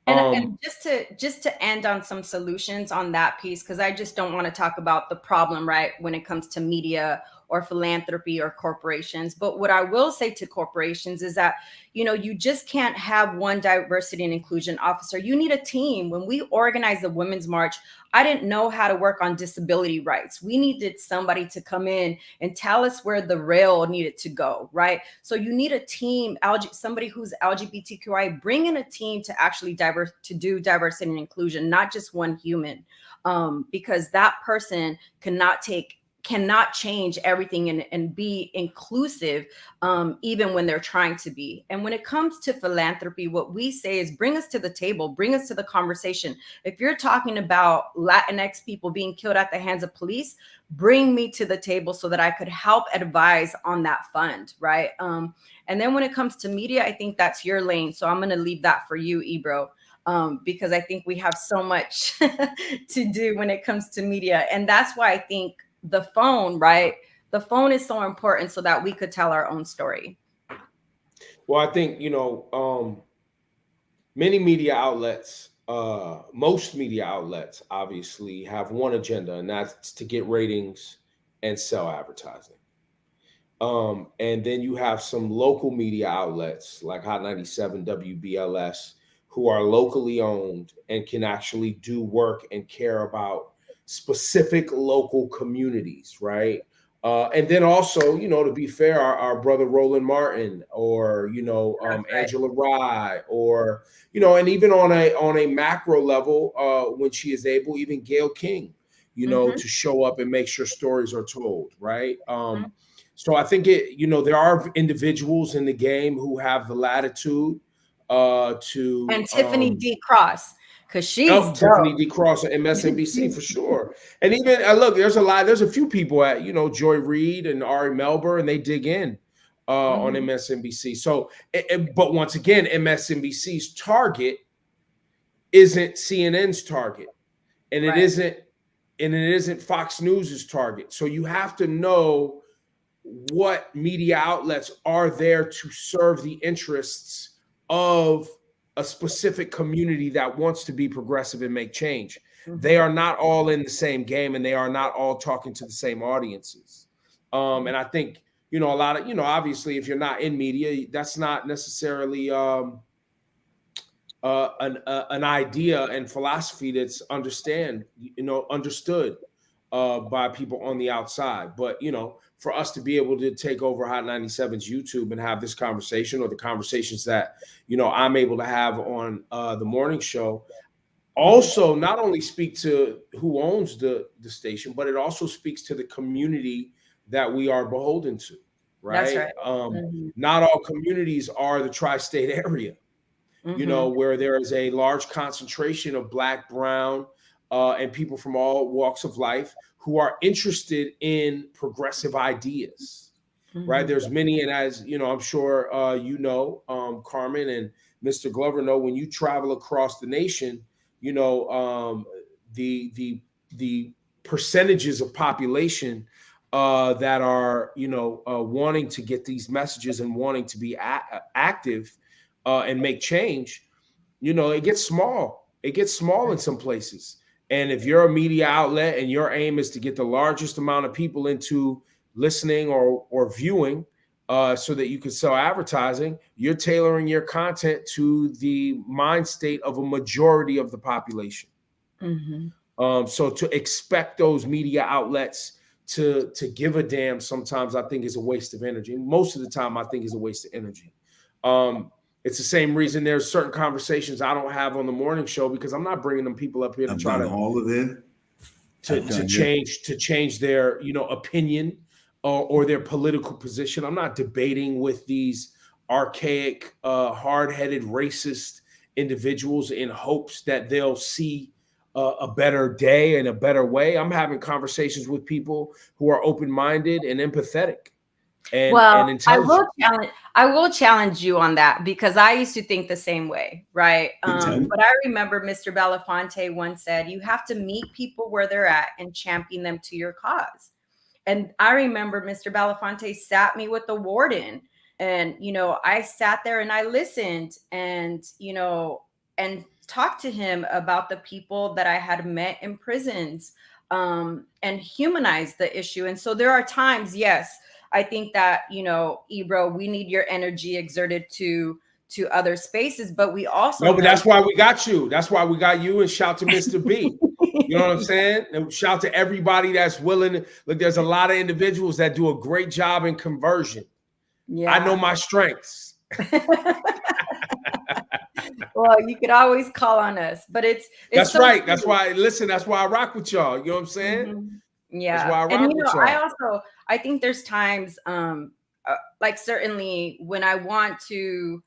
And just to end on some solutions on that piece, because I just don't want to talk about the problem, right, when it comes to media or philanthropy or corporations. But what I will say to corporations is that, you just can't have one diversity and inclusion officer. You need a team. When we organized the Women's March, I didn't know how to work on disability rights. We needed somebody to come in and tell us where the rail needed to go, right? So you need a team, somebody who's LGBTQI, bring in a team to actually do diversity and inclusion, not just one human, because that person cannot change everything and be inclusive, even when they're trying to be. And when it comes to philanthropy, what we say is bring us to the table, bring us to the conversation. If you're talking about Latinx people being killed at the hands of police, bring me to the table so that I could help advise on that fund, right? And then when it comes to media, I think that's your lane. So I'm going to leave that for you, Ebro. Because I think we have so much to do when it comes to media. And that's why I think the phone, right? The phone is so important so that we could tell our own story. Well, I think, many media outlets, most media outlets obviously have one agenda, and that's to get ratings and sell advertising. And then you have some local media outlets like Hot 97, WBLS, who are locally owned and can actually do work and care about specific local communities, right? And then also, to be fair, our brother Roland Martin, or Angela Rye, or and even on a macro level, when she is able, even Gayle King, to show up and make sure stories are told, right? So I think there are individuals in the game who have the latitude to and Tiffany D. Cross. Because Tiffany D. Cross on MSNBC for sure. And even look, there's a few people at Joy Reid and Ari Melber, and they dig in on MSNBC. So, but once again, MSNBC's target isn't CNN's target, and it isn't Fox News's target. So you have to know what media outlets are there to serve the interests of a specific community that wants to be progressive and make change. They are not all in the same game, and they are not all talking to the same audiences. And I think, a lot of, obviously, if you're not in media, that's not necessarily an idea and philosophy that's understood by people on the outside. But, for us to be able to take over Hot 97's YouTube and have this conversation, or the conversations that, I'm able to have on the morning show, also not only speak to who owns the station, but it also speaks to the community that we are beholden to, right? That's right. Not all communities are the tri-state area, where there is a large concentration of Black, brown, and people from all walks of life who are interested in progressive ideas, right? There's many, and as I'm sure Carmen and Mr. Glover know, when you travel across the nation, the percentages of population that are wanting to get these messages and wanting to be active and make change, it gets small. It gets small in some places. And if you're a media outlet and your aim is to get the largest amount of people into listening or viewing so that you can sell advertising, you're tailoring your content to the mind state of a majority of the population. So to expect those media outlets to give a damn sometimes, I think, is a waste of energy. Most of the time, I think is a waste of energy. It's the same reason there's certain conversations I don't have on the morning show, because I'm not bringing them people up here to try to all of it to change their opinion or their political position. I'm not debating with these archaic, hard-headed, racist individuals in hopes that they'll see a better day and a better way. I'm having conversations with people who are open-minded and empathetic. And intelligent. I will challenge you on that, because I used to think the same way, right? But I remember Mr. Belafonte once said, you have to meet people where they're at and champion them to your cause. And I remember Mr. Belafonte sat me with the warden, and, I sat there and I listened and, and talked to him about the people that I had met in prisons, and humanized the issue. And so there are times, yes, I think that, Ebro, we need your energy exerted to other spaces, but we also but that's why we got you. That's why we got you. And shout to Mr. B. You know what I'm saying? And shout to everybody that's willing. Look, there's a lot of individuals that do a great job in conversion. Yeah. I know my strengths. Well, you could always call on us, but it's that's so right. True. That's why. Listen, that's why I rock with y'all. You know what I'm saying? Mm-hmm. Yeah. That's why I rock with y'all. I think there's times, like certainly when I want to,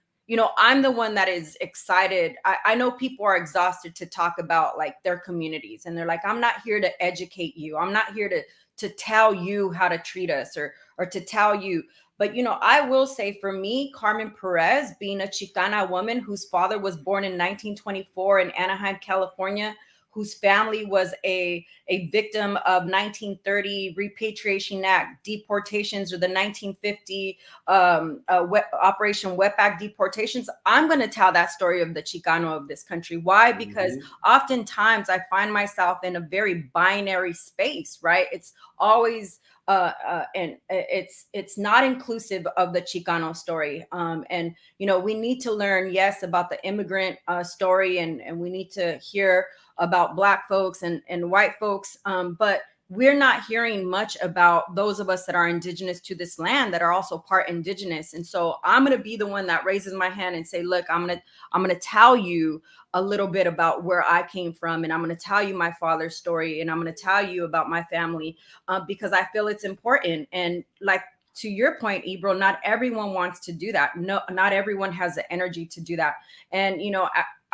I'm the one that is excited. I know people are exhausted to talk about like their communities, and they're like, I'm not here to educate you. I'm not here to tell you how to treat us or to tell you. But, I will say for me, Carmen Perez, being a Chicana woman whose father was born in 1924 in Anaheim, California, whose family was a victim of 1930 Repatriation Act deportations, or the 1950 Operation Wetback deportations. I'm going to tell that story of the Chicano of this country. Why? Because oftentimes I find myself in a very binary space, right? It's always and it's not inclusive of the Chicano story. And, we need to learn, yes, about the immigrant story, and we need to hear about Black folks and white folks. But we're not hearing much about those of us that are indigenous to this land, that are also part indigenous. And so I'm going to be the one that raises my hand and say, look, I'm going to tell you a little bit about where I came from. And I'm going to tell you my father's story. And I'm going to tell you about my family, because I feel it's important. And like, to your point, Ebro, not everyone wants to do that. No, not everyone has the energy to do that. And,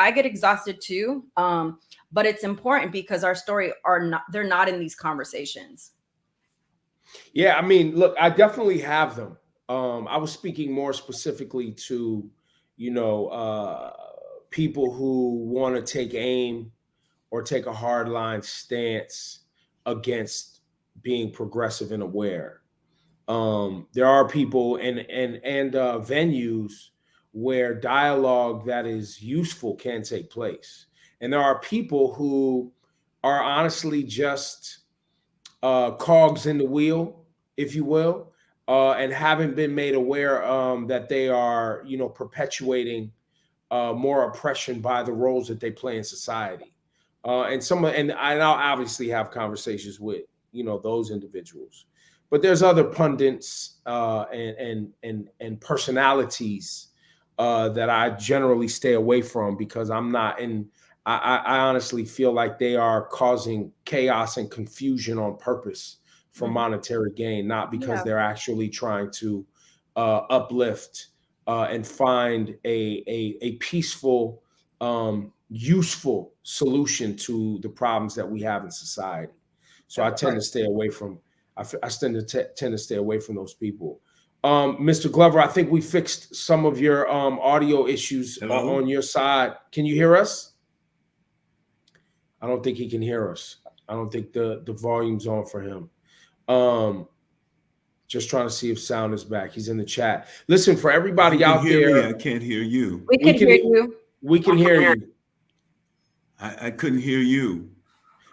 I get exhausted too. But it's important because our story they're not in these conversations. Yeah, I mean, look, I definitely have them. I was speaking more specifically to, people who want to take aim or take a hardline stance against being progressive and aware. There are people and venues where dialogue that is useful can take place. And there are people who are honestly just cogs in the wheel, if you will, and haven't been made aware that they are, perpetuating more oppression by the roles that they play in society. And I'll obviously have conversations with, those individuals. But there's other pundits and personalities that I generally stay away from, because I'm not in. I honestly feel like they are causing chaos and confusion on purpose for monetary gain, not because they're actually trying to uplift and find a peaceful, useful solution to the problems that we have in society. So I tend to stay away from. I tend to stay away from those people. Mr. Glover, I think we fixed some of your audio issues on your side. Can you hear us? I don't think he can hear us. I don't think the volume's on for him. Just trying to see if sound is back. He's in the chat. Listen, for everybody out there. I can't hear you. We can hear you. We can hear you. I couldn't hear you.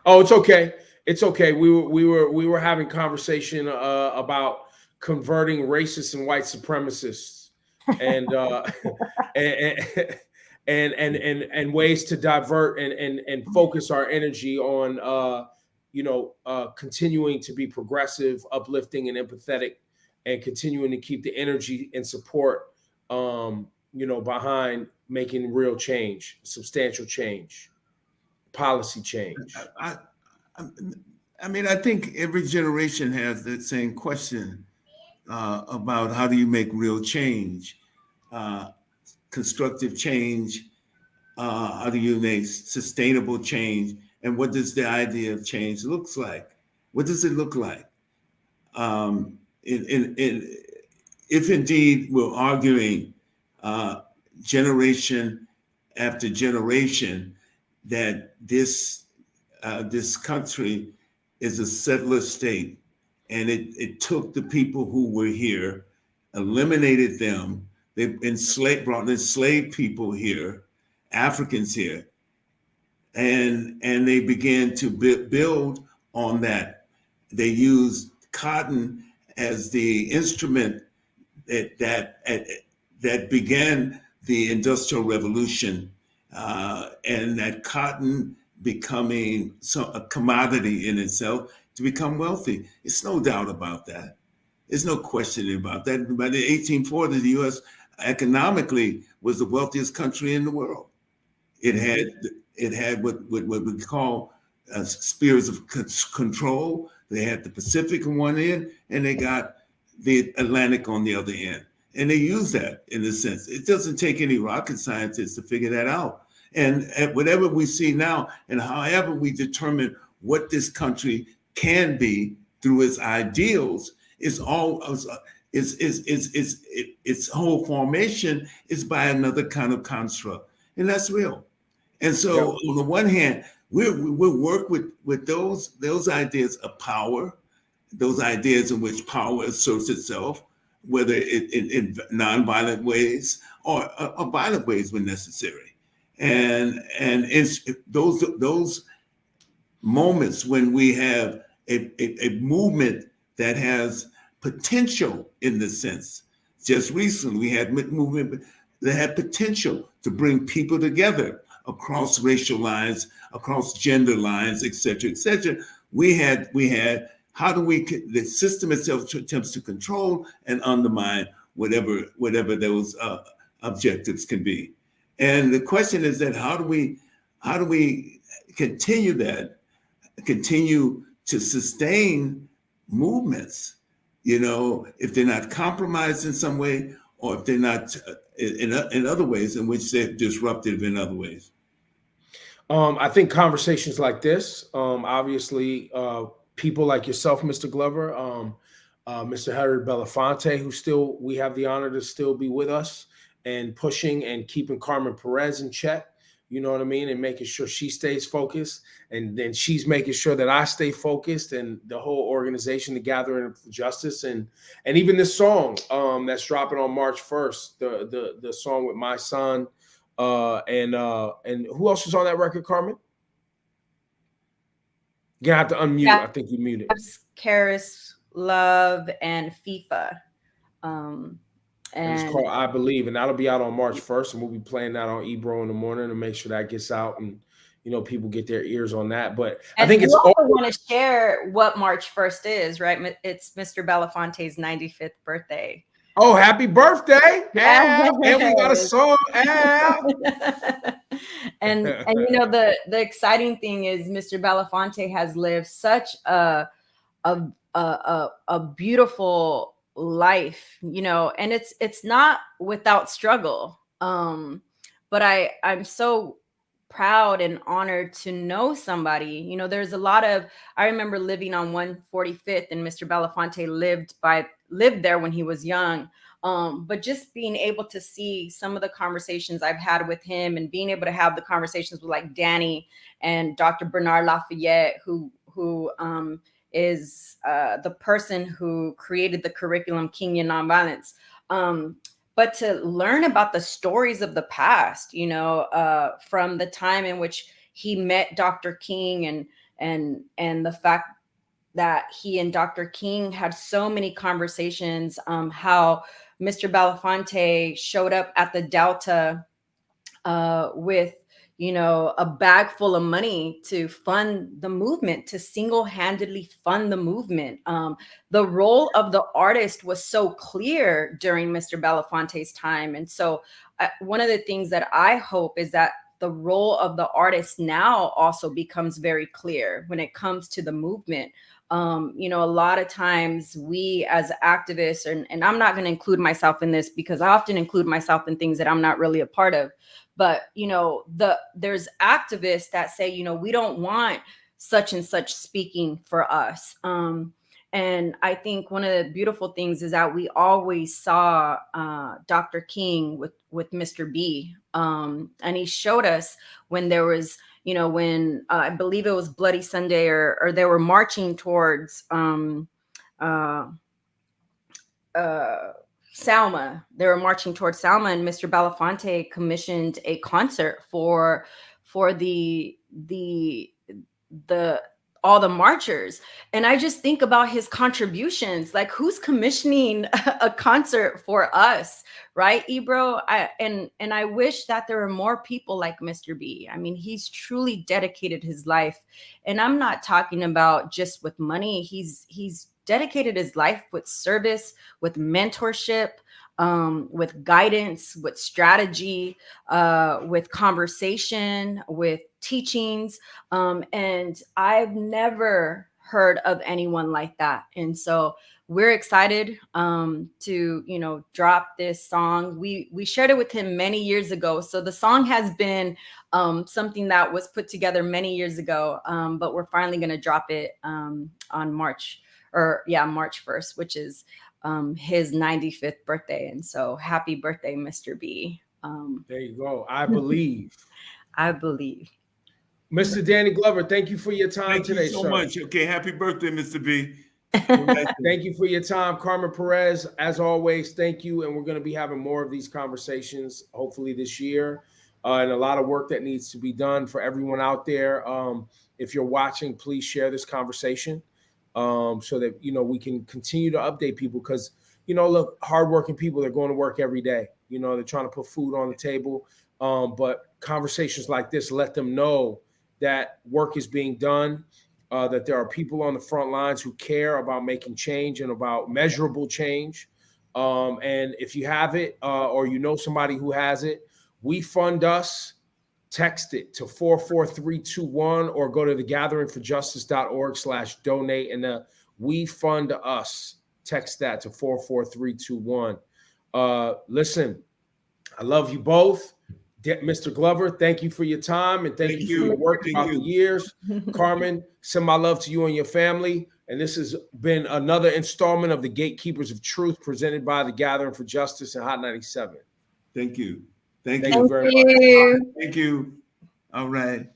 Oh, it's okay. It's okay. We were having conversation about converting racists and white supremacists, and and ways to divert and focus our energy on continuing to be progressive, uplifting, and empathetic, and continuing to keep the energy and support behind making real change, substantial change, policy change? I mean, I think every generation has that same question about how do you make real change, constructive change, how do you make sustainable change, and what does the idea of change looks like? What does it look like? If indeed we're arguing generation after generation that this country is a settler state, and it took the people who were here, eliminated them, they brought enslaved people here, Africans here, and they began to build on that. They used cotton as the instrument that began the Industrial Revolution, and that cotton becoming a commodity in itself to become wealthy. It's no doubt about that. There's no question about that. By the 1840s, the U.S. economically was the wealthiest country in the world. It had what we call spheres of control. They had the Pacific on one end, and they got the Atlantic on the other end. And they use that in a sense. It doesn't take any rocket scientists to figure that out. And whatever we see now, and however we determine what this country can be through its ideals, its whole formation is by another kind of construct, and that's real. And so, on the one hand, we'll work with those ideas of power, those ideas in which power asserts itself, whether in nonviolent ways or violent ways when necessary. And it's those moments when we have a movement that has potential in the sense. Just recently, we had a movement that had potential to bring people together across racial lines, across gender lines, et cetera, et cetera. We had how do the system itself attempts to control and undermine whatever those objectives can be. And the question is that how do we continue to sustain movements, if they're not compromised in some way, or if they're not in other ways in which they're disruptive in other ways. I think conversations like this, obviously, people like yourself, Mr. Glover, Mr. Harry Belafonte, who we have the honor to still be with us and pushing and keeping Carmen Perez in check, you know what I mean? And making sure she stays focused. And then she's making sure that I stay focused, and the whole organization, the Gathering for Justice. And even this song that's dropping on March 1st, the song with my son. And who else was on that record, Carmen? You're gonna have to unmute. Yeah. I think you muted. Karis, Love, and FIFA. And it's called I Believe, and that'll be out on March 1st, and we'll be playing that on Ebro in the morning to make sure that gets out and people get their ears on that. But I think it's also want to share what March 1st is, right? It's Mr. Belafonte's 95th birthday. Oh, happy birthday! Yeah. And we got a song. and the exciting thing is Mr. Belafonte has lived such a beautiful life, and it's not without struggle. But I'm so proud and honored to know somebody. There's a lot of, I remember living on 145th, and Mr. Belafonte lived there when he was young. But just being able to see some of the conversations I've had with him, and being able to have the conversations with like Danny and Dr. Bernard Lafayette, who is the person who created the curriculum Kingian Nonviolence. But to learn about the stories of the past, from the time in which he met Dr. King, and the fact that he and Dr. King had so many conversations, how Mr. Belafonte showed up at the Delta with a bag full of money to fund the movement, to single-handedly fund the movement. The role of the artist was so clear during Mr. Belafonte's time. And so one of the things that I hope is that the role of the artist now also becomes very clear when it comes to the movement. You know, a lot of times we as activists, and I'm not going to include myself in this because I often include myself in things that I'm not really a part of. But, you know, there's activists that say, you know, we don't want such and such speaking for us. And I think one of the beautiful things is that we always saw Dr. King with Mr. B. And he showed us when there was, you know, when I believe it was Bloody Sunday or they were marching towards Selma. They were marching towards Selma, and Mr. Belafonte commissioned a concert for the all the marchers. And I just think about his contributions, like who's commissioning a concert for us, right, Ebro? And I wish that there were more people like Mr. B. I mean, he's truly dedicated his life. And I'm not talking about just with money. He's dedicated his life with service, with mentorship, with guidance, with strategy, with conversation, with teachings. And I've never heard of anyone like that. And so we're excited to, you know, drop this song. We shared it with him many years ago. So the song has been something that was put together many years ago, but we're finally going to drop it on March 1st, which is his 95th birthday. And so happy birthday, Mr. B. There you go. I believe. I believe. Mr. Danny Glover, thank you for your time Thank today, you so sir. much. Okay, happy birthday, Mr. B. Thank you for your time. Carmen Perez, as always, thank you. And we're going to be having more of these conversations, hopefully this year, and a lot of work that needs to be done for everyone out there. If you're watching, please share this conversation so that, you know, we can continue to update people because, you know, look, hardworking people, they're going to work every day. You know, they're trying to put food on the table. But conversations like this let them know that work is being done, that there are people on the front lines who care about making change and about measurable change. And if you have it or you know somebody who has it, We Fund Us, text it to 44321 or go to thegatheringforjustice.org/donate and the We Fund Us, text that to 44321. Listen, I love you both. Mr. Glover, thank you for your time and thank you for your work throughout the years. Carmen, send my love to you and your family. And this has been another installment of the Gatekeepers of Truth presented by the Gathering for Justice and Hot 97. Thank you. Thank you very much. Thank you. All right.